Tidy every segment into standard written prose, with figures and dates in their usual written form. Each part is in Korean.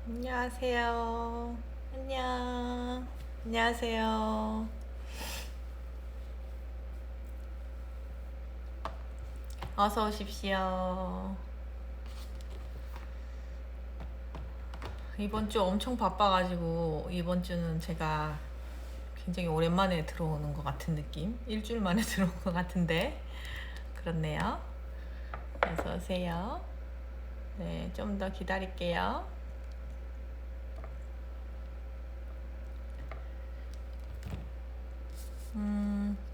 안녕하세요. 안녕. 안녕하세요. 어서 오십시오. 이번 주 엄청 바빠가지고 이번 주는 제가 굉장히 오랜만에 들어오는 것 같은 느낌? 일주일 만에 들어온 것 같은데 그렇네요. 어서 오세요. 네, 좀 더 기다릴게요.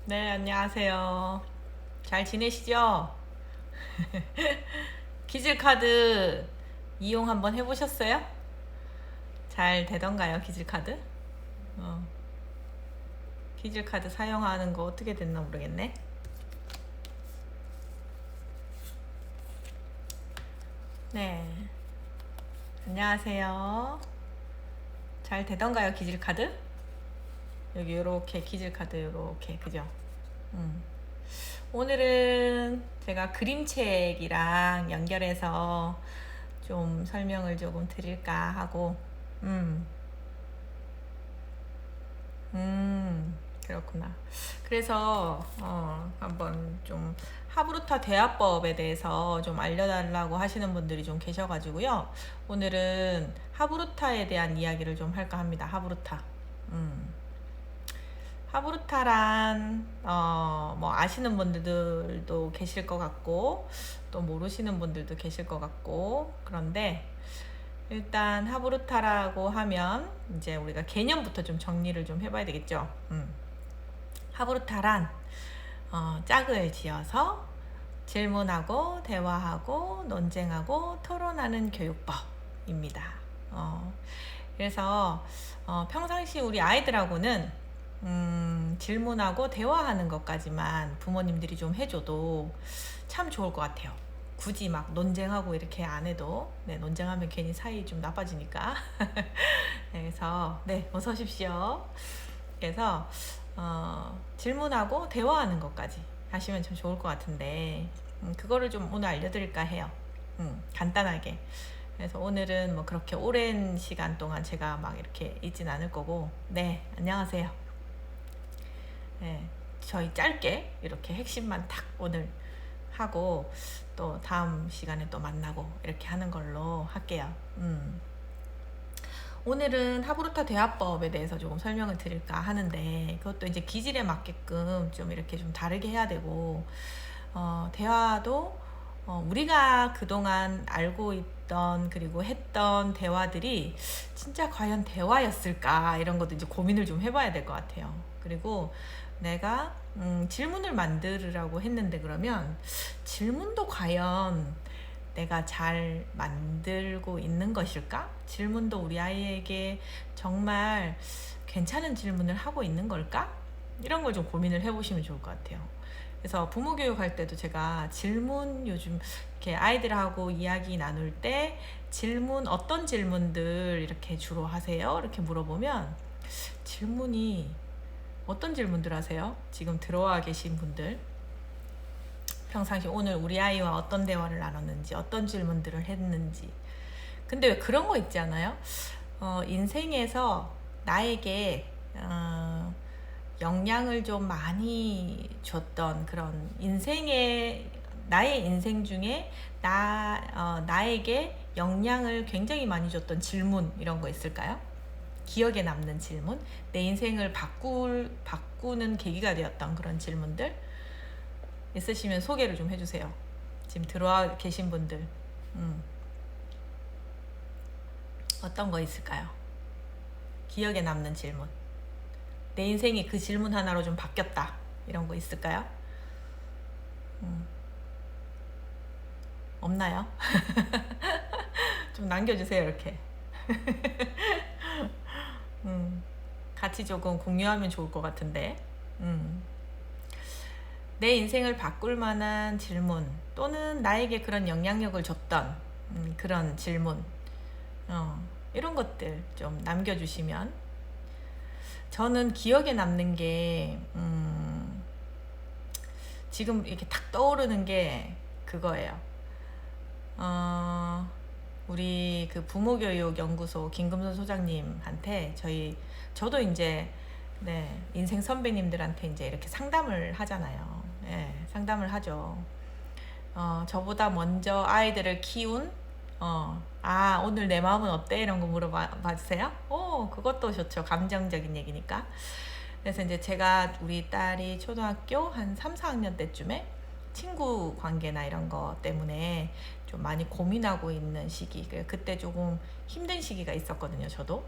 네, 안녕하세요. 잘 지내시죠? 기질카드 이용 한번 해보셨어요? 잘 되던가요, 기질카드? 어, 기질카드 사용하는 거 어떻게 됐나 모르겠네. 네, 안녕하세요. 잘 되던가요, 기질카드? 여기 요렇게 기질카드 요렇게 그죠? 음. 오늘은 제가 그림책이랑 연결해서 좀 설명을 조금 드릴까 하고 음, 그렇구나. 그래서 한번 좀 하브루타 대화법에 대해서 좀 알려달라고 하시는 분들이 좀 계셔가지고요. 오늘은 하브루타에 대한 이야기를 좀 할까 합니다. 하브루타. 음. 하브루타란 뭐 아시는 분들도 계실 것 같고 또 모르시는 분들도 계실 것 같고 그런데 일단 하브루타라고 하면 이제 우리가 개념부터 좀 정리를 좀 해봐야 되겠죠. 하브루타란 짝을 지어서 질문하고 대화하고 논쟁하고 토론하는 교육법입니다. 그래서 평상시 우리 아이들하고는 질문하고 대화하는 것까지만 부모님들이 좀 해줘도 참 좋을 것 같아요. 굳이 막 논쟁하고 이렇게 안 해도 네, 논쟁하면 괜히 사이 좀 나빠지니까. 그래서 네, 어서 오십시오. 그래서 질문하고 대화하는 것까지 하시면 참 좋을 것 같은데 그거를 좀 오늘 알려드릴까 해요. 간단하게. 그래서 오늘은 뭐 그렇게 오랜 시간 동안 제가 막 이렇게 있진 않을 거고 네, 안녕하세요. 네, 저희 짧게 이렇게 핵심만 탁 오늘 하고 또 다음 시간에 또 만나고 이렇게 하는 걸로 할게요. 오늘은 하브루타 대화법에 대해서 조금 설명을 드릴까 하는데 그것도 이제 기질에 맞게끔 좀 이렇게 좀 다르게 해야 되고 대화도 우리가 그동안 알고 있던 그리고 했던 대화들이 진짜 과연 대화였을까 이런 것도 이제 고민을 좀 해봐야 될 것 같아요. 그리고 내가 질문을 만들으라고 했는데 그러면 질문도 과연 내가 잘 만들고 있는 것일까? 질문도 우리 아이에게 정말 괜찮은 질문을 하고 있는 걸까? 이런 걸 좀 고민을 해보시면 좋을 것 같아요. 그래서 부모 교육할 때도 제가 질문 요즘 이렇게 아이들하고 이야기 나눌 때 질문 어떤 질문들 이렇게 주로 하세요? 이렇게 물어보면 질문이 어떤 질문들 하세요? 지금 들어와 계신 분들 평상시 오늘 우리 아이와 어떤 대화를 나눴는지 어떤 질문들을 했는지 근데 왜 그런 거 있지 않아요? 인생에서 나에게 영향을 좀 많이 줬던 그런 인생의 나의 인생 중에 나에게 영향을 굉장히 많이 줬던 질문 이런 거 있을까요? 기억에 남는 질문, 내 인생을 바꾸는 계기가 되었던 그런 질문들 있으시면 소개를 좀 해주세요. 지금 들어와 계신 분들 어떤 거 있을까요? 기억에 남는 질문. 내 인생이 그 질문 하나로 좀 바뀌었다. 이런 거 있을까요? 없나요? 좀 남겨주세요, 이렇게. 같이 조금 공유하면 좋을 것 같은데. 내 인생을 바꿀 만한 질문, 또는 나에게 그런 영향력을 줬던 그런 질문, 이런 것들 좀 남겨주시면. 저는 기억에 남는 게, 지금 이렇게 탁 떠오르는 게 그거예요. 우리 우리 그 부모교육연구소 김금선 소장님한테 저도 이제 네, 인생 선배님들한테 이제 이렇게 상담을 하잖아요. 네, 상담을 하죠. 저보다 먼저 아이들을 키운 오늘 내 마음은 어때? 이런 거 물어봐 주세요. 그것도 좋죠. 감정적인 얘기니까. 그래서 이제 제가 우리 딸이 초등학교 한 3, 4학년 때쯤에 친구 관계나 이런 거 때문에 좀 많이 고민하고 있는 시기. 그때 조금 힘든 시기가 있었거든요, 저도.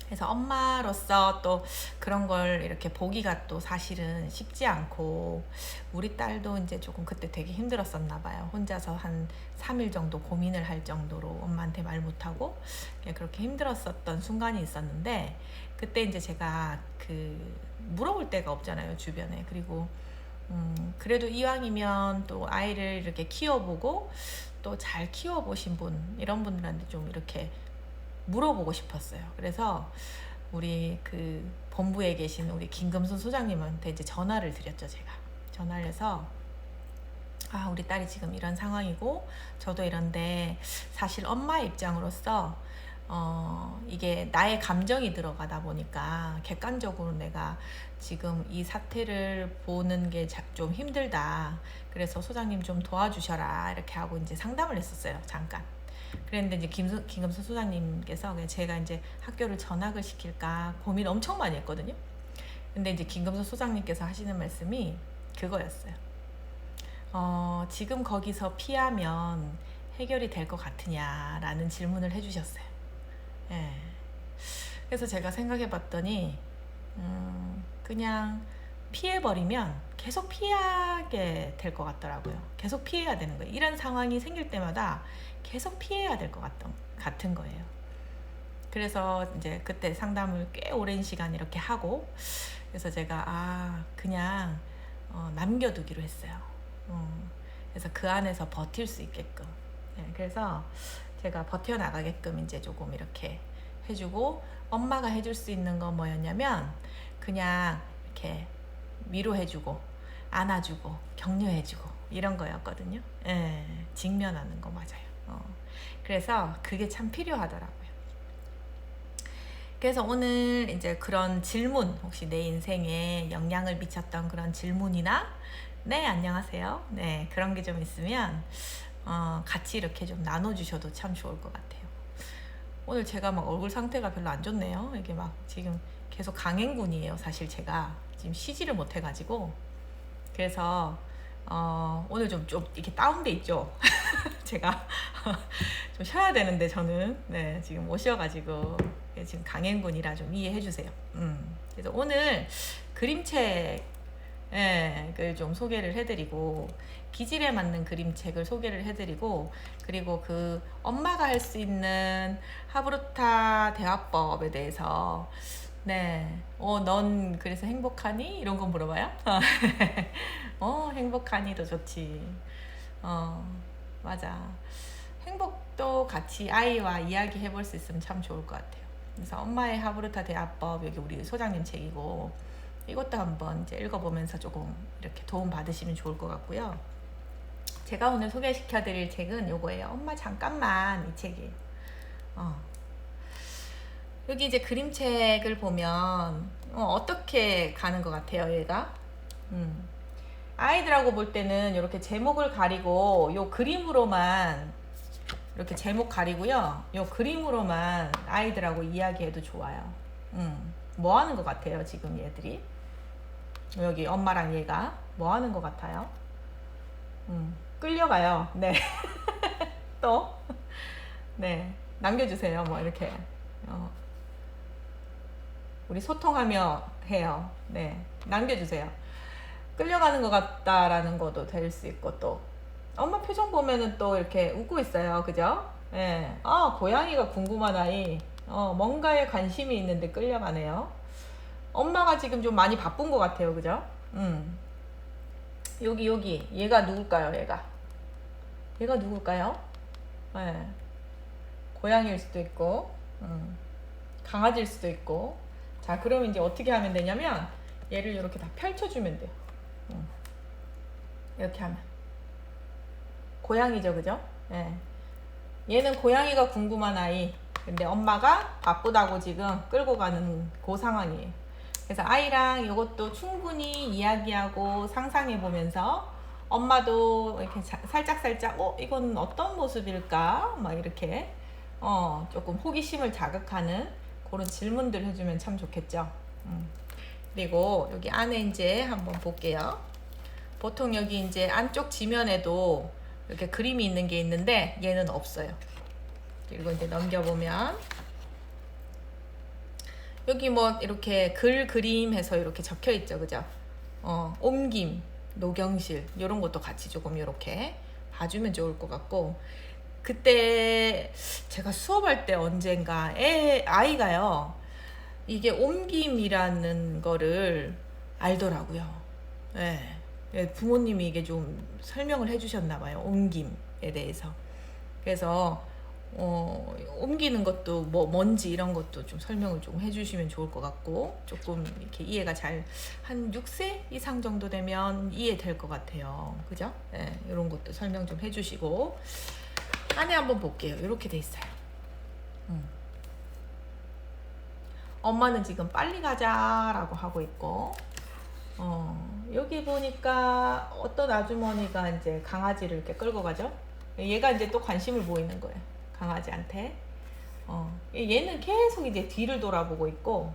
그래서 엄마로서 또 그런 걸 이렇게 보기가 또 사실은 쉽지 않고, 우리 딸도 이제 조금 그때 되게 힘들었었나 봐요. 혼자서 한 3일 정도 고민을 할 정도로 엄마한테 말 못하고 그렇게 힘들었었던 순간이 있었는데, 그때 이제 제가 물어볼 데가 없잖아요, 주변에. 그리고 그래도 이왕이면 또 아이를 이렇게 키워보고 또 잘 키워보신 분, 이런 분들한테 좀 이렇게 물어보고 싶었어요. 그래서 우리 그 본부에 계신 우리 김금순 소장님한테 이제 전화를 드렸죠. 제가 전화를 해서 우리 딸이 지금 이런 상황이고 저도 이런데, 사실 엄마의 입장으로서 이게 나의 감정이 들어가다 보니까 객관적으로 내가 지금 이 사태를 보는 게 좀 힘들다. 그래서 소장님 좀 도와주셔라. 이렇게 하고 이제 상담을 했었어요. 잠깐. 그랬는데 이제 김금수 소장님께서 제가 이제 학교를 전학을 시킬까 고민 엄청 많이 했거든요. 근데 이제 김금수 소장님께서 하시는 말씀이 그거였어요. 지금 거기서 피하면 해결이 될 것 같으냐라는 질문을 해주셨어요. 예. 그래서 제가 생각해 봤더니 그냥 피해버리면 계속 피하게 될 것 같더라고요. 계속 피해야 되는 거예요. 이런 상황이 생길 때마다 계속 피해야 될 것 같은 거예요. 그래서 이제 그때 상담을 꽤 오랜 시간 이렇게 하고, 그래서 제가 그냥 남겨두기로 했어요. 그래서 그 안에서 버틸 수 있게끔. 네, 그래서 제가 버텨나가게끔 이제 조금 이렇게 해주고, 엄마가 해줄 수 있는 건 뭐였냐면 그냥 이렇게 위로해주고 안아주고 격려해주고 이런 거였거든요. 예, 직면하는 거 맞아요. 그래서 그게 참 필요하더라고요. 그래서 오늘 이제 그런 질문, 혹시 내 인생에 영향을 미쳤던 그런 질문이나, 네, 안녕하세요. 네, 그런 게 좀 있으면 같이 이렇게 좀 나눠주셔도 참 좋을 것 같아요. 오늘 제가 막 얼굴 상태가 별로 안 좋네요. 이게 막 지금 계속 강행군이에요. 사실 제가 지금 쉬지를 못해가지고. 그래서 오늘 좀 이렇게 다운돼 있죠. 제가 좀 쉬어야 되는데 저는 네, 지금 못 쉬어가지고 지금 강행군이라 좀 이해해 주세요. 그래서 오늘 그림책을 좀 소개를 해드리고, 기질에 맞는 그림책을 소개를 해드리고, 그리고 그 엄마가 할 수 있는 하브루타 대화법에 대해서, 네, 넌 그래서 행복하니? 이런 거 물어봐요. 행복하니도 좋지. 맞아. 행복도 같이 아이와 이야기 해볼 수 있으면 참 좋을 것 같아요. 그래서 엄마의 하브루타 대화법, 여기 우리 소장님 책이고, 이것도 한번 이제 읽어보면서 조금 이렇게 도움 받으시면 좋을 것 같고요. 제가 오늘 소개시켜드릴 책은 요거예요. 엄마 잠깐만, 이 책이에요. 여기 이제 그림책을 보면 어떻게 가는 것 같아요, 얘가? 아이들하고 볼 때는 이렇게 제목을 가리고 요 그림으로만 이렇게 제목 가리고요, 요 그림으로만 아이들하고 이야기해도 좋아요. 뭐 하는 것 같아요, 지금 얘들이? 여기 엄마랑 얘가 뭐 하는 것 같아요? 끌려가요. 네. 또? 네. 남겨주세요. 뭐 이렇게. 우리 소통하며 해요. 네. 남겨주세요. 끌려가는 것 같다라는 것도 될 수 있고, 또 엄마 표정 보면은 또 이렇게 웃고 있어요. 그죠? 예. 고양이가 궁금한 아이. 뭔가에 관심이 있는데 끌려가네요. 엄마가 지금 좀 많이 바쁜 것 같아요. 그죠? 여기. 얘가 누굴까요? 얘가 누굴까요? 예. 고양이일 수도 있고, 강아지일 수도 있고. 자, 그럼 이제 어떻게 하면 되냐면, 얘를 이렇게 다 펼쳐주면 돼요. 이렇게 하면 고양이죠, 그죠? 예. 얘는 고양이가 궁금한 아이. 근데 엄마가 바쁘다고 지금 끌고 가는 그 상황이에요. 그래서 아이랑 이것도 충분히 이야기하고 상상해 보면서 엄마도 이렇게 살짝살짝 이건 어떤 모습일까? 막 이렇게 조금 호기심을 자극하는 그런 질문들 해주면 참 좋겠죠. 그리고 여기 안에 이제 한번 볼게요. 보통 여기 이제 안쪽 지면에도 이렇게 그림이 있는 게 있는데 얘는 없어요. 그리고 이제 넘겨보면 여기 뭐 이렇게 그림 해서 이렇게 적혀 있죠, 그죠? 옮김, 녹용실 이런 것도 같이 조금 이렇게 봐주면 좋을 것 같고, 그때 제가 수업할 때 언젠가 아이가요 이게 옮김이라는 거를 알더라고요. 예. 부모님이 이게 좀 설명을 해주셨나 봐요, 옮김에 대해서. 그래서 옮기는 것도 뭔지 이런 것도 좀 설명을 좀 해주시면 좋을 것 같고, 조금 이렇게 이해가 잘 한 6세 이상 정도 되면 이해될 것 같아요. 그죠? 네, 이런 것도 설명 좀 해주시고. 안에 한번 볼게요. 이렇게 돼 있어요. 엄마는 지금 빨리 가자라고 하고 있고, 여기 보니까 어떤 아주머니가 이제 강아지를 이렇게 끌고 가죠. 얘가 이제 또 관심을 보이는 거예요, 강아지한테. 얘는 계속 이제 뒤를 돌아보고 있고,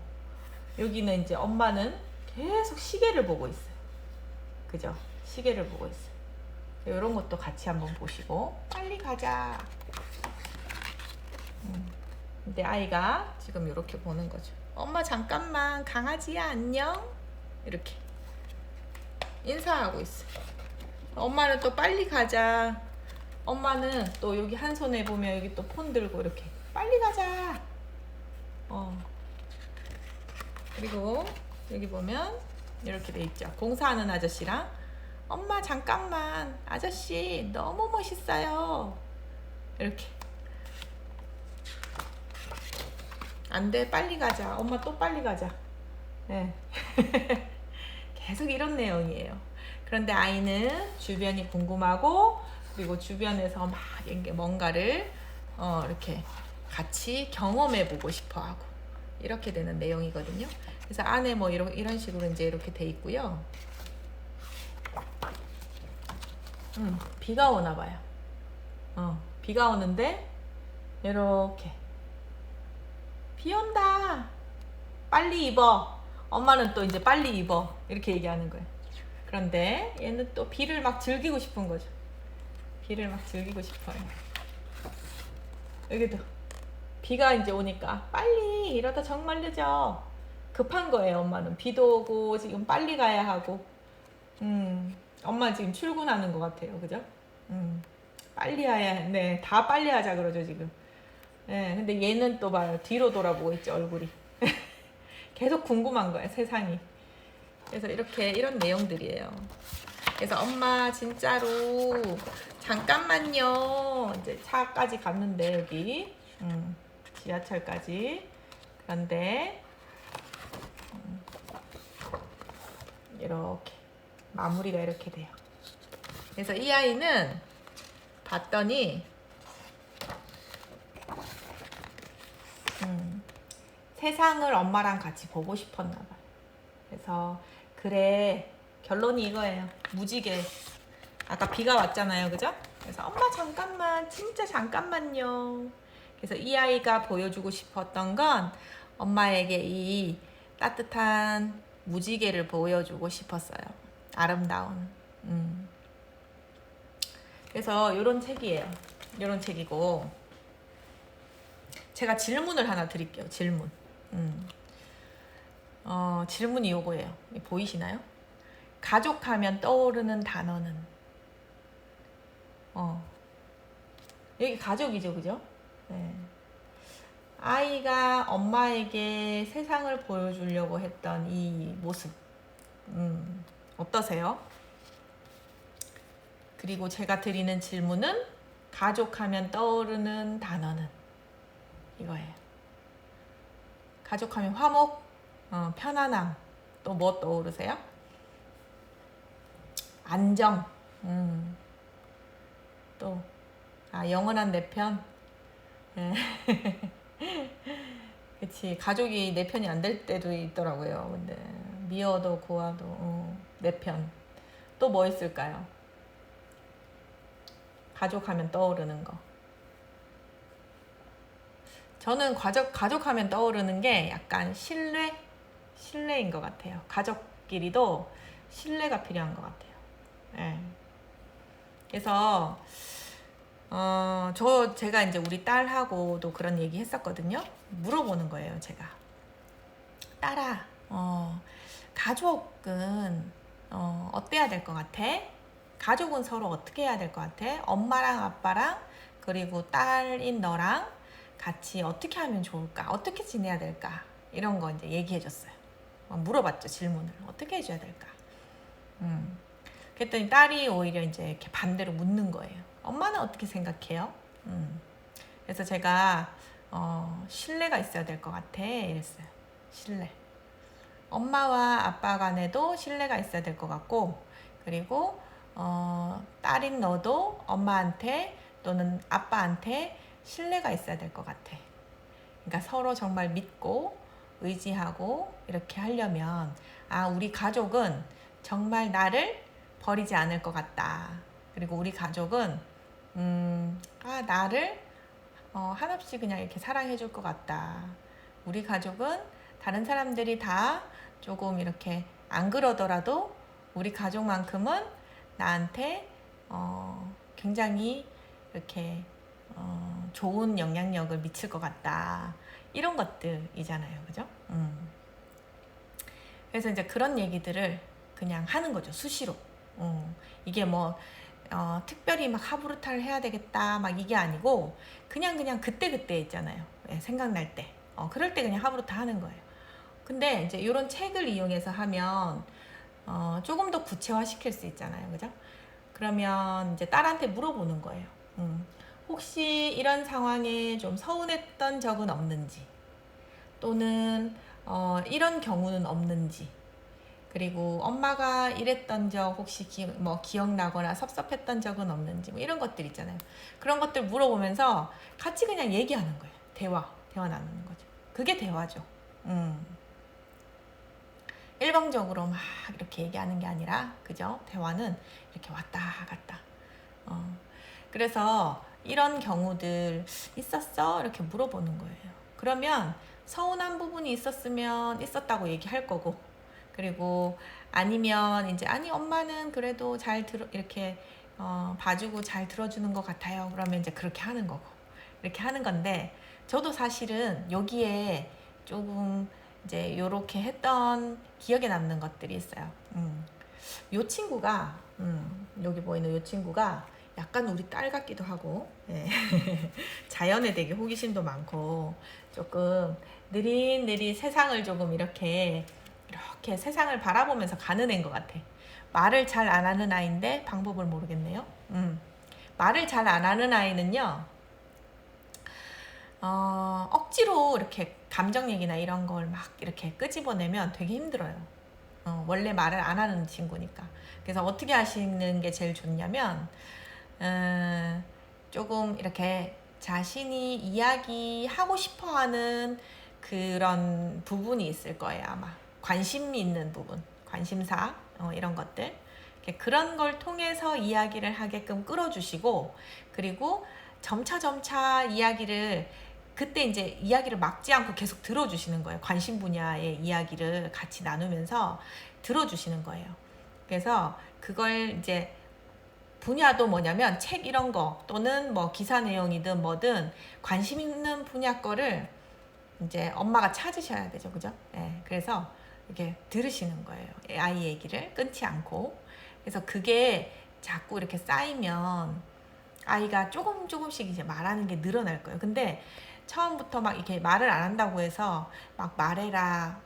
여기는 이제 엄마는 계속 시계를 보고 있어요. 그죠? 시계를 보고 있어요. 이런 것도 같이 한번 보시고, 빨리 가자. 근데 아이가 지금 이렇게 보는 거죠. 엄마 잠깐만, 강아지야 안녕. 이렇게 인사하고 있어요. 엄마는 또 빨리 가자. 엄마는 또 여기 한 손에 보면 여기 또 폰 들고 이렇게 빨리 가자. 그리고 여기 보면 이렇게 돼 있죠. 공사하는 아저씨랑, 엄마 잠깐만, 아저씨 너무 멋있어요. 이렇게. 안 돼, 빨리 가자. 엄마 또 빨리 가자. 네. 계속 이런 내용이에요. 그런데 아이는 주변이 궁금하고, 그리고 주변에서 막 뭔가를 이렇게 같이 경험해 보고 싶어 하고, 이렇게 되는 내용이거든요. 그래서 안에 뭐 이런 식으로 이제 이렇게 돼 있고요. 비가 오나 봐요. 비가 오는데 이렇게 비 온다, 빨리 입어. 엄마는 또 이제 빨리 입어 이렇게 얘기하는 거예요. 그런데 얘는 또 비를 막 즐기고 싶은 거죠. 비를 막 즐기고 싶어요. 여기도 비가 이제 오니까 빨리, 이러다 정말 늦어. 급한 거예요. 엄마는 비도 오고 지금 빨리 가야 하고. 엄마 지금 출근하는 것 같아요. 그죠? 빨리 해야, 네, 다 빨리 하자 그러죠 지금. 네, 근데 얘는 또 봐요, 뒤로 돌아보고 있죠, 얼굴이. 계속 궁금한 거예요, 세상이. 그래서 이런 내용들이에요. 그래서 엄마 진짜로 잠깐만요. 이제 차까지 갔는데 여기 지하철까지. 그런데 이렇게 마무리가 이렇게 돼요. 그래서 이 아이는 봤더니 세상을 엄마랑 같이 보고 싶었나 봐요. 그래서 그래, 결론이 이거예요. 무지개. 아까 비가 왔잖아요, 그죠? 그래서 엄마 잠깐만, 진짜 잠깐만요. 그래서 이 아이가 보여주고 싶었던 건 엄마에게 이 따뜻한 무지개를 보여주고 싶었어요. 아름다운. 그래서 이런 책이에요. 이런 책이고, 제가 질문을 하나 드릴게요. 질문. 질문이 요거예요. 보이시나요? 가족하면 떠오르는 단어는? 여기 가족이죠, 그죠? 네. 아이가 엄마에게 세상을 보여주려고 했던 이 모습, 어떠세요? 그리고 제가 드리는 질문은, 가족하면 떠오르는 단어는? 이거예요. 가족하면 화목, 편안함, 또 뭐 떠오르세요? 안정, 또 영원한 내 편, 예. 그치. 가족이 내 편이 안 될 때도 있더라고요. 근데 미워도 고와도 내 편. 또 뭐 있을까요? 가족하면 떠오르는 거. 저는 가족하면 떠오르는 게 약간 신뢰인 것 같아요. 가족끼리도 신뢰가 필요한 것 같아요. 예. 그래서 제가 이제 우리 딸하고도 그런 얘기 했었거든요. 물어보는 거예요, 제가. 딸아, 가족은 어때야 될 것 같아? 가족은 서로 어떻게 해야 될 것 같아? 엄마랑 아빠랑 그리고 딸인 너랑 같이 어떻게 하면 좋을까? 어떻게 지내야 될까? 이런 거 이제 얘기해 줬어요. 물어봤죠, 질문을. 어떻게 해줘야 될까? 그랬더니 딸이 오히려 이제 이렇게 반대로 묻는 거예요. 엄마는 어떻게 생각해요? 그래서 제가 신뢰가 있어야 될 것 같아 이랬어요. 신뢰. 엄마와 아빠 간에도 신뢰가 있어야 될 것 같고, 그리고 딸인 너도 엄마한테 또는 아빠한테 신뢰가 있어야 될 것 같아. 그러니까 서로 정말 믿고 의지하고 이렇게 하려면 우리 가족은 정말 나를 버리지 않을 것 같다. 그리고 우리 가족은 나를 한없이 그냥 이렇게 사랑해 줄 것 같다. 우리 가족은 다른 사람들이 다 조금 이렇게 안 그러더라도 우리 가족만큼은 나한테 굉장히 이렇게 좋은 영향력을 미칠 것 같다. 이런 것들이잖아요. 그죠? 그래서 이제 그런 얘기들을 그냥 하는 거죠. 수시로. 이게 뭐 특별히 막 하부르타를 해야 되겠다 막 이게 아니고 그냥 그때 있잖아요. 예, 생각날 때. 그럴 때 그냥 하부르타 하는 거예요. 근데 이제 이런 책을 이용해서 하면 조금 더 구체화 시킬 수 있잖아요. 그죠? 그러면 이제 딸한테 물어보는 거예요. 혹시 이런 상황에 좀 서운했던 적은 없는지, 또는 이런 경우는 없는지, 그리고 엄마가 이랬던 적 혹시 기억나거나 섭섭했던 적은 없는지, 뭐 이런 것들 있잖아요. 그런 것들 물어보면서 같이 그냥 얘기하는 거예요. 대화 나누는 거죠. 그게 대화죠. 일방적으로 막 이렇게 얘기하는 게 아니라, 그죠? 대화는 이렇게 왔다 갔다. 그래서 이런 경우들 있었어? 이렇게 물어보는 거예요. 그러면 서운한 부분이 있었으면 있었다고 얘기할 거고, 그리고 아니면 이제 아니 엄마는 그래도 이렇게 봐주고 잘 들어주는 것 같아요. 그러면 이제 그렇게 하는 거고, 이렇게 하는 건데, 저도 사실은 여기에 조금 이제 요렇게 했던 기억에 남는 것들이 있어요. 요 친구가 여기 보이는 요 친구가 약간 우리 딸 같기도 하고, 예. 자연에 되게 호기심도 많고 조금 느릿느릿 세상을 조금 이렇게 세상을 바라보면서 가는 애인 것 같아. 말을 잘 안 하는 아이인데 방법을 모르겠네요. 말을 잘 안 하는 아이는요, 억지로 이렇게 감정 얘기나 이런 걸 막 이렇게 끄집어내면 되게 힘들어요. 원래 말을 안 하는 친구니까. 그래서 어떻게 하시는 게 제일 좋냐면, 조금 이렇게 자신이 이야기하고 싶어 하는 그런 부분이 있을 거예요, 아마. 관심 있는 부분, 관심사, 이런 것들. 그런 걸 통해서 이야기를 하게끔 끌어주시고, 그리고 점차 이야기를, 그때 이제 이야기를 막지 않고 계속 들어주시는 거예요. 관심 분야의 이야기를 같이 나누면서 들어주시는 거예요. 그래서 그걸 이제 분야도 뭐냐면 책 이런 거 또는 뭐 기사 내용이든 뭐든 관심 있는 분야 거를 이제 엄마가 찾으셔야 되죠. 그죠? 네, 그래서 이렇게 들으시는 거예요. 아이 얘기를 끊지 않고. 그래서 그게 자꾸 이렇게 쌓이면 아이가 조금씩 이제 말하는 게 늘어날 거예요. 근데 처음부터 막 이렇게 말을 안 한다고 해서 막 말해라.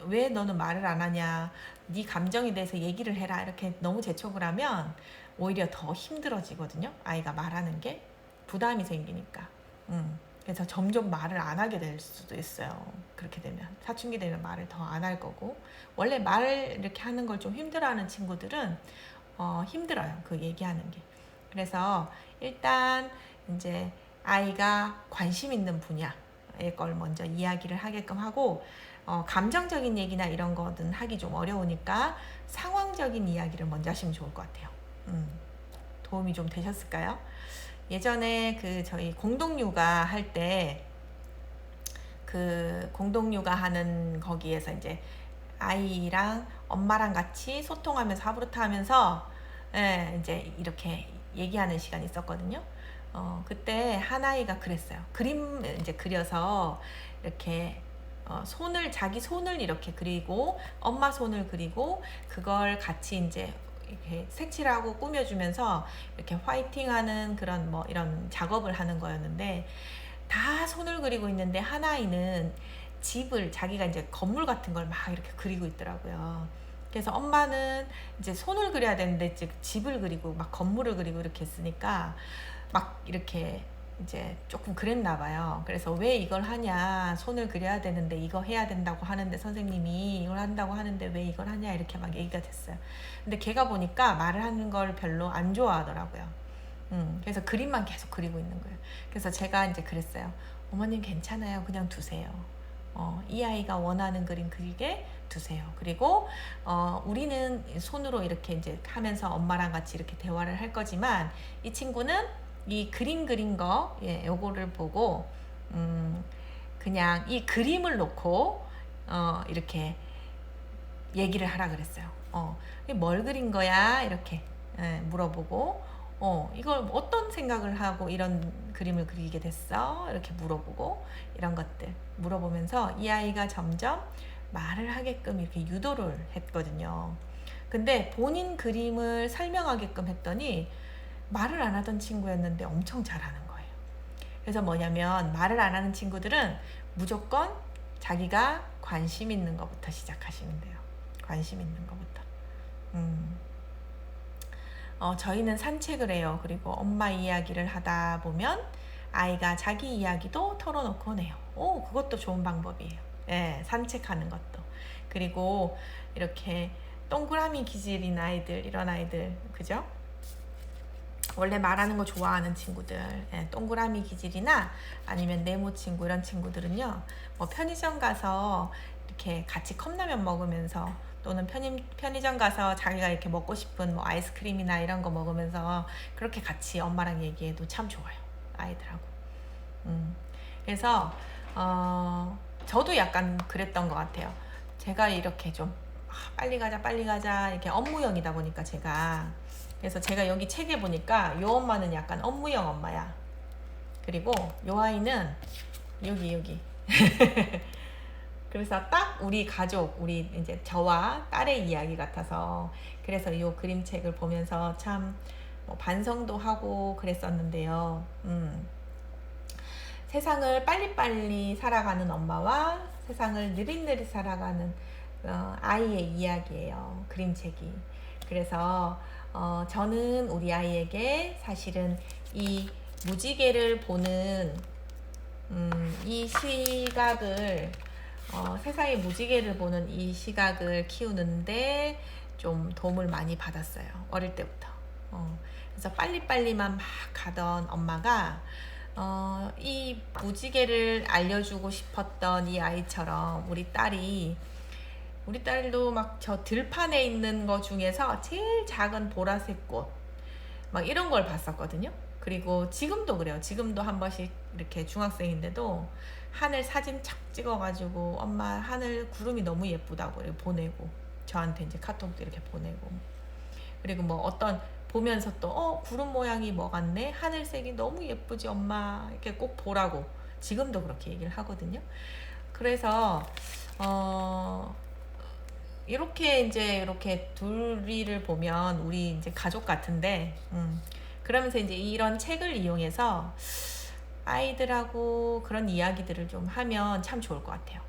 왜 너는 말을 안 하냐. 네 감정에 대해서 얘기를 해라. 이렇게 너무 재촉을 하면 오히려 더 힘들어지거든요. 아이가 말하는 게 부담이 생기니까. 그래서 점점 말을 안 하게 될 수도 있어요. 그렇게 되면 사춘기 되면 말을 더 안 할 거고, 원래 말 이렇게 하는 걸 좀 힘들어하는 친구들은 힘들어요. 그 얘기하는 게. 그래서 일단 이제 아이가 관심 있는 분야의 걸 먼저 이야기를 하게끔 하고, 감정적인 얘기나 이런 거는 하기 좀 어려우니까 상황적인 이야기를 먼저 하시면 좋을 것 같아요. 도움이 좀 되셨을까요? 예전에 저희 공동육아 할 때, 공동육아 하는 거기에서 이제 아이랑 엄마랑 같이 소통하면서 하부르타 하면서, 이제 이렇게 얘기하는 시간이 있었거든요. 그때 한 아이가 그랬어요. 그림 이제 그려서 이렇게 자기 손을 이렇게 그리고 엄마 손을 그리고 그걸 같이 이제 이렇게 색칠하고 꾸며주면서 이렇게 화이팅하는 그런 뭐 이런 작업을 하는 거였는데, 다 손을 그리고 있는데 한 아이는 자기가 이제 건물 같은 걸 막 이렇게 그리고 있더라고요. 그래서 엄마는 이제 손을 그려야 되는데 집을 그리고 막 건물을 그리고 이렇게 했으니까 막 이렇게 이제 조금 그랬나 봐요. 그래서 왜 이걸 하냐, 손을 그려야 되는데 이거 해야 된다고 하는데 선생님이 이걸 한다고 하는데 왜 이걸 하냐, 이렇게 막 얘기가 됐어요. 근데 걔가 보니까 말을 하는 걸 별로 안 좋아하더라고요. 그래서 그림만 계속 그리고 있는 거예요. 그래서 제가 이제 그랬어요. 어머님 괜찮아요, 그냥 두세요. 이 아이가 원하는 그림 그리게 두세요. 그리고 우리는 손으로 이렇게 이제 하면서 엄마랑 같이 이렇게 대화를 할 거지만, 이 친구는 이 그림 그린 거, 요거를 보고 그냥 이 그림을 놓고 이렇게 얘기를 하라 그랬어요. 뭘 그린 거야? 이렇게 물어보고, 이걸 어떤 생각을 하고 이런 그림을 그리게 됐어? 이렇게 물어보고, 이런 것들 물어보면서 이 아이가 점점 말을 하게끔 이렇게 유도를 했거든요. 근데 본인 그림을 설명하게끔 했더니 말을 안 하던 친구였는데 엄청 잘하는 거예요. 그래서 뭐냐면, 말을 안 하는 친구들은 무조건 자기가 관심 있는 것부터 시작하시면 돼요. 관심 있는 것부터. 저희는 산책을 해요. 그리고 엄마 이야기를 하다 보면 아이가 자기 이야기도 털어놓곤 해요. 그것도 좋은 방법이에요. 산책하는 것도. 그리고 이렇게 동그라미 기질인 아이들, 이런 아이들, 그죠? 원래 말하는 거 좋아하는 친구들, 동그라미 기질이나 아니면 네모 친구, 이런 친구들은요, 뭐 편의점 가서 이렇게 같이 컵라면 먹으면서, 또는 편의점 가서 자기가 이렇게 먹고 싶은 뭐 아이스크림이나 이런 거 먹으면서 그렇게 같이 엄마랑 얘기해도 참 좋아요, 아이들하고. 그래서 저도 약간 그랬던 것 같아요. 제가 이렇게 좀 빨리 가자 이렇게 업무형이다 보니까 그래서 제가 여기 책에 보니까 요 엄마는 약간 업무형 엄마야. 그리고 요 아이는 여기 그래서 딱 우리 가족, 우리 이제 저와 딸의 이야기 같아서, 그래서 요 그림책을 보면서 참 뭐 반성도 하고 그랬었는데요. 세상을 빨리빨리 살아가는 엄마와 세상을 느릿느릿 살아가는 아이의 이야기예요, 그림책이. 그래서 저는 우리 아이에게 사실은 이 무지개를 보는 이 시각을, 세상의 무지개를 보는 이 시각을 키우는데 좀 도움을 많이 받았어요, 어릴 때부터. 그래서 빨리빨리만 막 가던 엄마가 이 무지개를 알려주고 싶었던 이 아이처럼 우리 딸도 막 저 들판에 있는 거 중에서 제일 작은 보라색 꽃 막 이런 걸 봤었거든요. 그리고 지금도 그래요. 지금도 한 번씩 이렇게 중학생인데도 하늘 사진 착 찍어가지고 엄마 하늘 구름이 너무 예쁘다고 이렇게 보내고, 저한테 이제 카톡도 이렇게 보내고, 그리고 뭐 어떤 보면서 또 구름 모양이 뭐 같네, 하늘색이 너무 예쁘지 엄마, 이렇게 꼭 보라고 지금도 그렇게 얘기를 하거든요. 그래서 이렇게 둘이를 보면 우리 이제 가족 같은데, 그러면서 이제 이런 책을 이용해서 아이들하고 그런 이야기들을 좀 하면 참 좋을 것 같아요.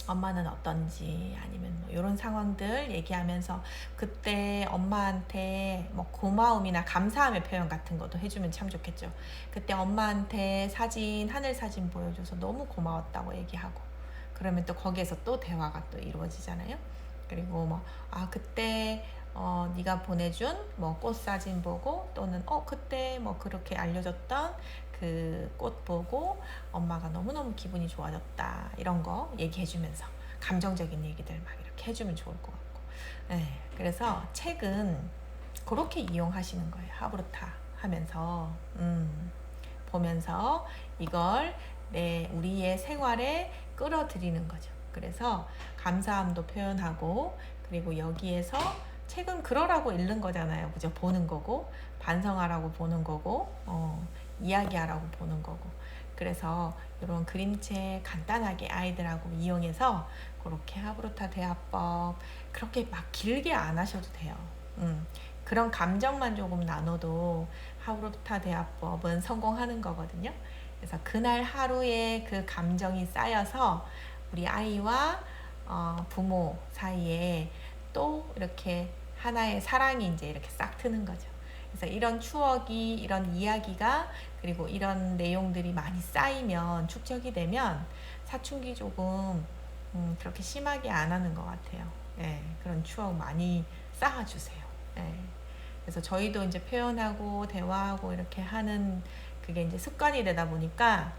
엄마는 어떤지, 아니면 뭐 이런 상황들 얘기하면서 그때 엄마한테 뭐 고마움이나 감사함의 표현 같은 것도 해주면 참 좋겠죠. 그때 엄마한테 하늘 사진 보여줘서 너무 고마웠다고 얘기하고, 그러면 또 거기에서 또 대화가 또 이루어지잖아요. 그리고 뭐 그때 네가 보내준 뭐 꽃 사진 보고 또는 그때 뭐 그렇게 알려줬던 그 꽃 보고 엄마가 너무너무 기분이 좋아졌다 이런 거 얘기해주면서 감정적인 얘기들 막 이렇게 해주면 좋을 것 같고. 네, 그래서 책은 그렇게 이용하시는 거예요. 하브루타 하면서 보면서 이걸 우리의 생활에 끌어들이는 거죠. 그래서 감사함도 표현하고, 그리고 여기에서 책은 그러라고 읽는 거잖아요. 그죠? 보는 거고, 반성하라고 보는 거고, 이야기하라고 보는 거고. 그래서 이런 그림책 간단하게 아이들하고 이용해서 그렇게 하브루타 대화법 그렇게 막 길게 안 하셔도 돼요. 그런 감정만 조금 나눠도 하브루타 대화법은 성공하는 거거든요. 그래서 그날 하루에 그 감정이 쌓여서 우리 아이와 부모 사이에 또 이렇게 하나의 사랑이 이제 이렇게 싹 트는 거죠. 그래서 이런 추억이, 이런 이야기가, 그리고 이런 내용들이 많이 쌓이면, 축적이 되면 사춘기 조금 그렇게 심하게 안 하는 것 같아요. 예, 그런 추억 많이 쌓아주세요. 예. 그래서 저희도 이제 표현하고 대화하고 이렇게 하는 그게 이제 습관이 되다 보니까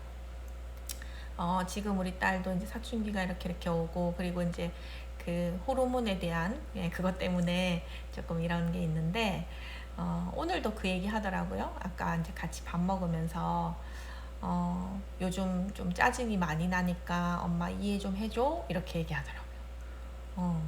지금 우리 딸도 이제 사춘기가 이렇게 오고, 그리고 이제 그 호르몬에 대한 그것 때문에 조금 이런 게 있는데, 오늘도 그 얘기 하더라고요. 아까 이제 같이 밥 먹으면서 요즘 좀 짜증이 많이 나니까 엄마 이해 좀 해줘 이렇게 얘기하더라고요.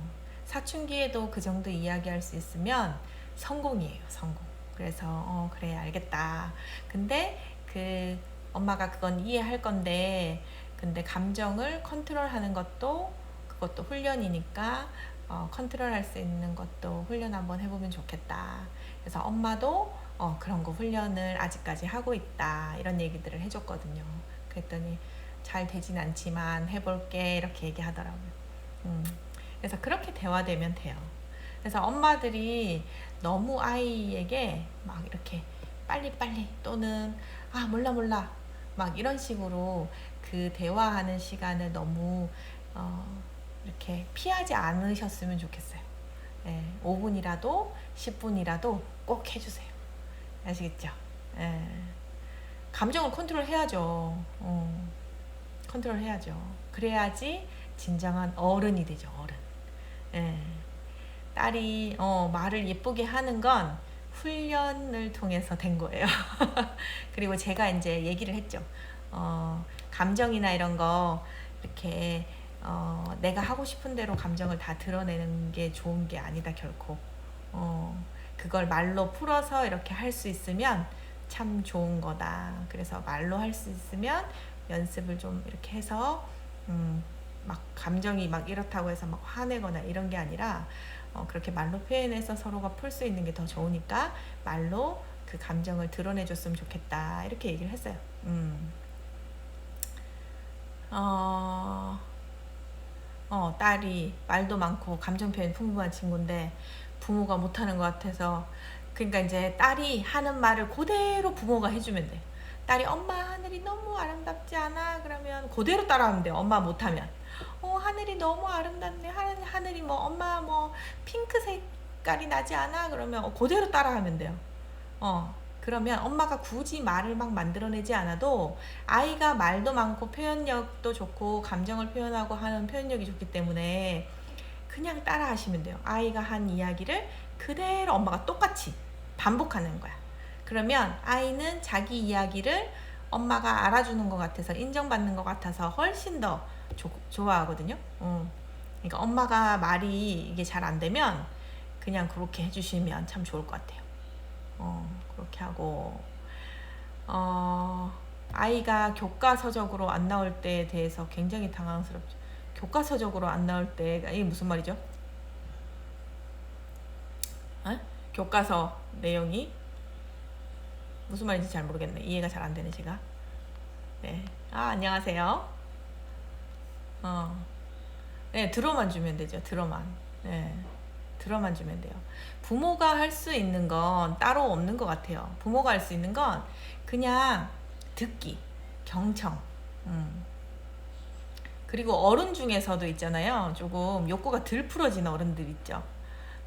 사춘기에도 그 정도 이야기할 수 있으면 성공이에요, 성공. 그래서 그래 알겠다. 근데 그 엄마가 그건 이해할 건데, 근데 감정을 컨트롤하는 것도 그것도 훈련이니까 컨트롤할 수 있는 것도 훈련 한번 해보면 좋겠다. 그래서 엄마도 그런 거 훈련을 아직까지 하고 있다 이런 얘기들을 해줬거든요. 그랬더니 잘 되진 않지만 해볼게 이렇게 얘기하더라고요. 그래서 그렇게 대화되면 돼요. 그래서 엄마들이 너무 아이에게 막 이렇게 빨리빨리 또는 몰라 막 이런 식으로 그 대화하는 시간을 너무 이렇게 피하지 않으셨으면 좋겠어요. 5분이라도 10분이라도 꼭 해주세요. 아시겠죠? 감정을 컨트롤 해야죠. 컨트롤 해야죠. 그래야지 진정한 어른이 되죠. 어른. 딸이 말을 예쁘게 하는 건 훈련을 통해서 된 거예요. 그리고 제가 이제 얘기를 했죠. 감정이나 이런 거 이렇게 내가 하고 싶은 대로 감정을 다 드러내는 게 좋은 게 아니다 결코. 그걸 말로 풀어서 이렇게 할 수 있으면 참 좋은 거다. 그래서 말로 할 수 있으면 연습을 좀 이렇게 해서 막 감정이 막 이렇다고 해서 막 화내거나 이런 게 아니라 그렇게 말로 표현해서 서로가 풀 수 있는 게 더 좋으니까 말로 그 감정을 드러내줬으면 좋겠다 이렇게 얘기를 했어요. 딸이 말도 많고 감정 표현 풍부한 친구인데 부모가 못하는 것 같아서, 그러니까 이제 딸이 하는 말을 그대로 부모가 해주면 돼. 딸이 엄마 하늘이 너무 아름답지 않아? 그러면 그대로 따라하면 돼요. 엄마 못하면 하늘이 너무 아름답네. 하늘이 뭐 엄마 뭐 핑크 색깔이 나지 않아? 그러면 그대로 따라하면 돼요. 그러면 엄마가 굳이 말을 막 만들어내지 않아도 아이가 말도 많고 표현력도 좋고 감정을 표현하고 하는 표현력이 좋기 때문에 그냥 따라 하시면 돼요. 아이가 한 이야기를 그대로 엄마가 똑같이 반복하는 거야. 그러면 아이는 자기 이야기를 엄마가 알아주는 것 같아서, 인정받는 것 같아서 훨씬 더 좋아하거든요. 그러니까 엄마가 말이 이게 잘 안 되면 그냥 그렇게 해주시면 참 좋을 것 같아요. 그렇게 하고 아이가 교과서적으로 안 나올 때에 대해서 굉장히 당황스럽죠. 교과서적으로 안 나올 때 이게 무슨 말이죠? 교과서 내용이 무슨 말인지 잘 모르겠네. 이해가 잘 안 되네 제가. 네. 안녕하세요. 네, 들어만 주면 되죠. 들어만. 네. 들어만 주면 돼요. 부모가 할 수 있는 건 따로 없는 것 같아요. 부모가 할 수 있는 건 그냥 듣기, 경청. 그리고 어른 중에서도 있잖아요. 조금 욕구가 덜 풀어지는 어른들 있죠.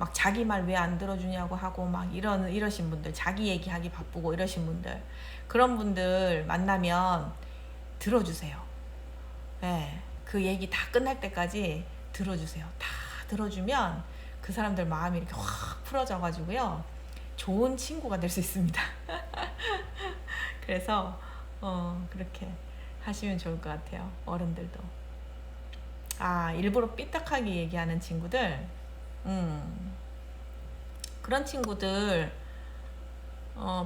막 자기 말 왜 안 들어주냐고 하고 막 이러신 분들, 자기 얘기하기 바쁘고 이러신 분들, 그런 분들 만나면 들어주세요. 예, 그 얘기 다 끝날 때까지 들어주세요. 다 들어주면 그 사람들 마음이 이렇게 확 풀어져가지고요, 좋은 친구가 될 수 있습니다. 그래서 그렇게 하시면 좋을 것 같아요. 어른들도. 일부러 삐딱하게 얘기하는 친구들, 그런 친구들,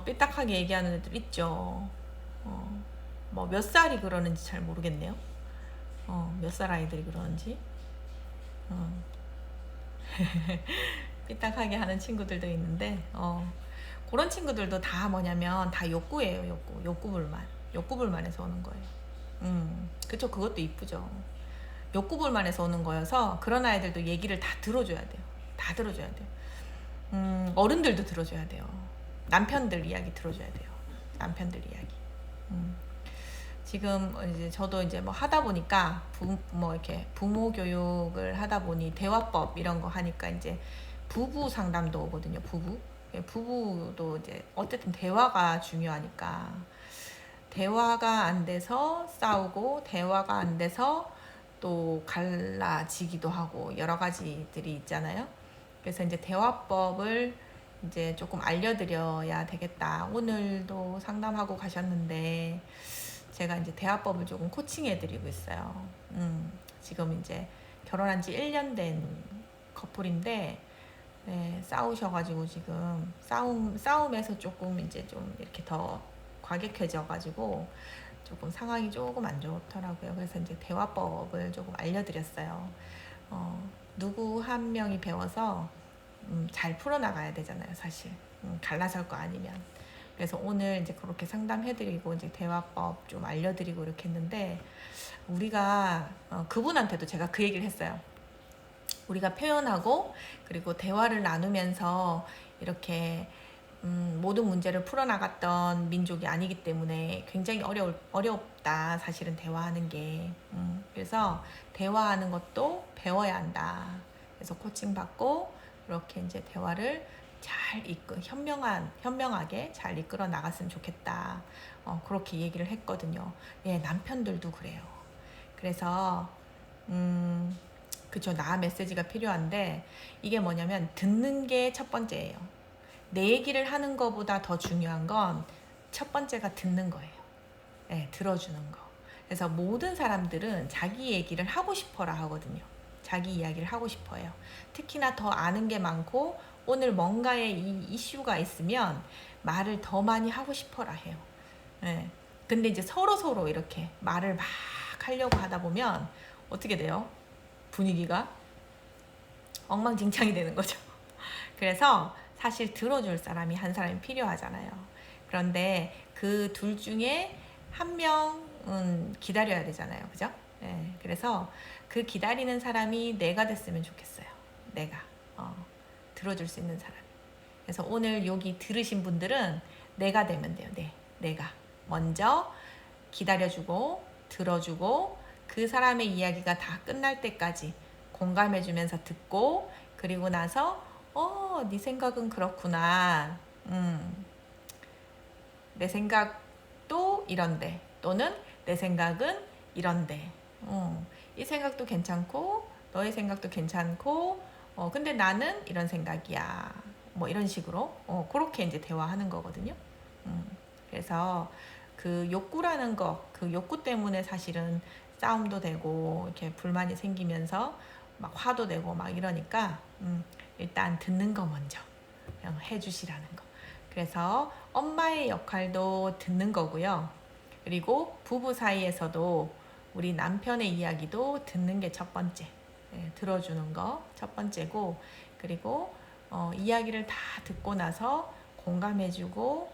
삐딱하게 얘기하는 애들 있죠. 뭐 몇 살이 그러는지 잘 모르겠네요. 몇 살 아이들이 그러는지. 삐딱하게 하는 친구들도 있는데, 그런 친구들도 다 뭐냐면 다 욕구예요. 욕구불만에서 오는 거예요. 그쵸. 그것도 이쁘죠. 욕구불만에서 오는 거여서 그런 아이들도 얘기를 다 들어줘야 돼요. 다 들어줘야 돼요. 어른들도 들어줘야 돼요. 남편들 이야기 들어줘야 돼요. 남편들 이야기. 지금 이제 저도 이제 뭐 하다 보니까 뭐 이렇게 부모 교육을 하다 보니 대화법 이런 거 하니까 이제 부부 상담도 오거든요. 부부도 이제 어쨌든 대화가 중요하니까, 대화가 안 돼서 싸우고 대화가 안 돼서 또 갈라지기도 하고 여러 가지들이 있잖아요. 그래서 이제 대화법을 이제 조금 알려드려야 되겠다. 오늘도 상담하고 가셨는데 제가 이제 대화법을 조금 코칭해드리고 있어요. 지금 이제 결혼한 지 1년 된 커플인데, 네, 싸우셔가지고 지금 싸움에서 조금 이제 좀 이렇게 더 과격해져가지고 조금 상황이 조금 안 좋더라고요. 그래서 이제 대화법을 조금 알려드렸어요. 누구 한 명이 배워서 잘 풀어나가야 되잖아요, 사실. 갈라설 거 아니면. 그래서 오늘 이제 그렇게 상담해드리고 이제 대화법 좀 알려드리고 이렇게 했는데, 우리가 그분한테도 제가 그 얘기를 했어요. 우리가 표현하고 그리고 대화를 나누면서 이렇게 모든 문제를 풀어나갔던 민족이 아니기 때문에 굉장히 어렵다, 사실은 대화하는 게. 그래서 대화하는 것도 배워야 한다. 그래서 코칭 받고 이렇게 이제 대화를 잘 현명하게 잘 이끌어 나갔으면 좋겠다. 그렇게 얘기를 했거든요. 예, 남편들도 그래요. 그래서 그쵸, 나 메시지가 필요한데, 이게 뭐냐면 듣는 게 첫 번째예요. 내 얘기를 하는 것보다 더 중요한 건 첫 번째가 듣는 거예요. 네, 들어주는 거. 그래서 모든 사람들은 자기 얘기를 하고 싶어라 하거든요. 자기 이야기를 하고 싶어요. 특히나 더 아는 게 많고 오늘 뭔가에 이 이슈가 있으면 말을 더 많이 하고 싶어라 해요. 네. 근데 이제 서로 이렇게 말을 막 하려고 하다 보면 어떻게 돼요? 분위기가 엉망진창이 되는 거죠. 그래서 사실 들어줄 사람이 한 사람이 필요하잖아요. 그런데 그 둘 중에 한 명은 기다려야 되잖아요. 그죠? 네, 그래서 그 기다리는 사람이 내가 됐으면 좋겠어요. 내가. 들어줄 수 있는 사람. 그래서 오늘 여기 들으신 분들은 내가 되면 돼요. 내가. 먼저 기다려주고, 들어주고, 그 사람의 이야기가 다 끝날 때까지 공감해주면서 듣고, 그리고 나서 네 생각은 그렇구나. 내 생각도 이런데, 또는 내 생각은 이런데, 이 생각도 괜찮고 너의 생각도 괜찮고, 근데 나는 이런 생각이야. 뭐 이런 식으로 그렇게 이제 대화하는 거거든요. 그래서 그 욕구라는 거, 그 욕구 때문에 사실은 싸움도 되고 이렇게 불만이 생기면서 막 화도 되고 막 이러니까 일단 듣는 거 먼저 해주시라는 거. 그래서 엄마의 역할도 듣는 거고요. 그리고 부부 사이에서도 우리 남편의 이야기도 듣는 게 첫 번째. 들어주는 거 첫 번째고, 그리고 이야기를 다 듣고 나서 공감해주고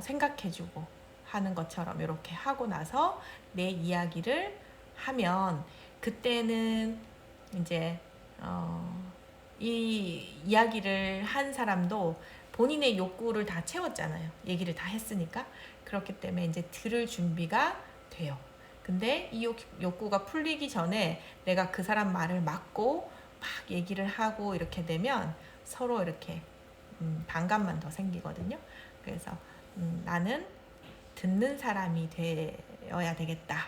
생각해주고 하는 것처럼 이렇게 하고 나서 내 이야기를 하면, 그때는 이제 이 이야기를 한 사람도 본인의 욕구를 다 채웠잖아요. 얘기를 다 했으니까. 그렇기 때문에 이제 들을 준비가 돼요. 근데 이 욕구가 풀리기 전에 내가 그 사람 말을 막고 막 얘기를 하고 이렇게 되면 서로 이렇게 반감만 더 생기거든요. 그래서 나는 듣는 사람이 되어야 되겠다.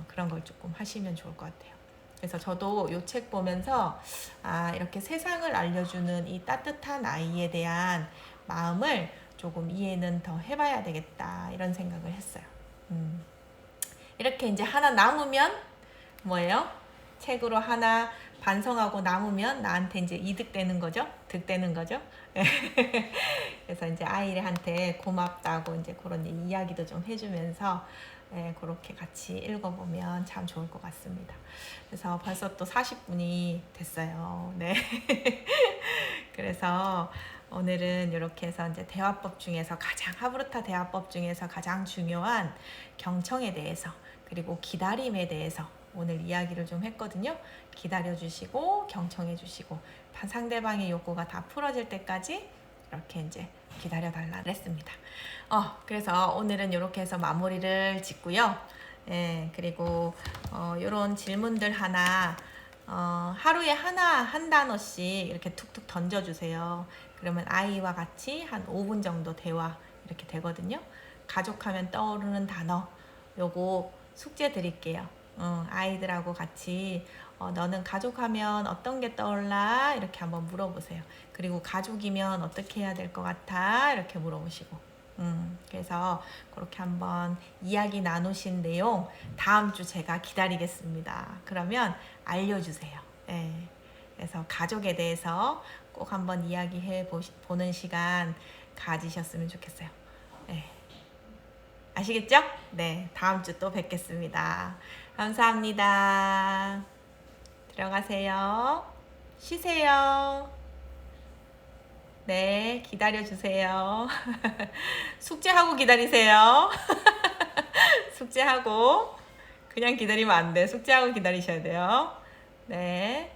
그런 걸 조금 하시면 좋을 것 같아요. 그래서 저도 이 책 보면서 이렇게 세상을 알려주는 이 따뜻한 아이에 대한 마음을 조금 이해는 더 해봐야 되겠다 이런 생각을 했어요. 이렇게 이제 하나 남으면 뭐예요? 책으로 하나 반성하고 남으면 나한테 이제 이득되는 거죠? 득되는 거죠? 그래서 이제 아이한테 고맙다고 이제 그런 이야기도 좀 해주면서 그렇게 같이 읽어보면 참 좋을 것 같습니다. 그래서 벌써 또 40분이 됐어요. 네. 그래서 오늘은 이렇게 해서 이제 대화법 중에서 하브르타 대화법 중에서 가장 중요한 경청에 대해서 그리고 기다림에 대해서 오늘 이야기를 좀 했거든요. 기다려주시고 경청해주시고 상대방의 욕구가 다 풀어질 때까지 이렇게 이제 기다려달라 그랬습니다. 그래서 오늘은 이렇게 해서 마무리를 짓고요. 그리고 이런 질문들 하나 하루에 한 단어씩 이렇게 툭툭 던져주세요. 그러면 아이와 같이 한 5분 정도 대화 이렇게 되거든요. 가족하면 떠오르는 단어 요거 숙제 드릴게요. 아이들하고 같이 너는 가족하면 어떤 게 떠올라? 이렇게 한번 물어보세요. 그리고 가족이면 어떻게 해야 될 것 같아? 이렇게 물어보시고 그래서 그렇게 한번 이야기 나누신 내용 다음 주 제가 기다리겠습니다. 그러면 알려주세요. 그래서 가족에 대해서 꼭 한번 이야기해 보는 시간 가지셨으면 좋겠어요. 아시겠죠? 네, 다음 주 또 뵙겠습니다. 감사합니다. 들어가세요. 쉬세요. 네, 기다려주세요. 숙제하고 기다리세요. 숙제하고 그냥 기다리면 안 돼. 숙제하고 기다리셔야 돼요. 네.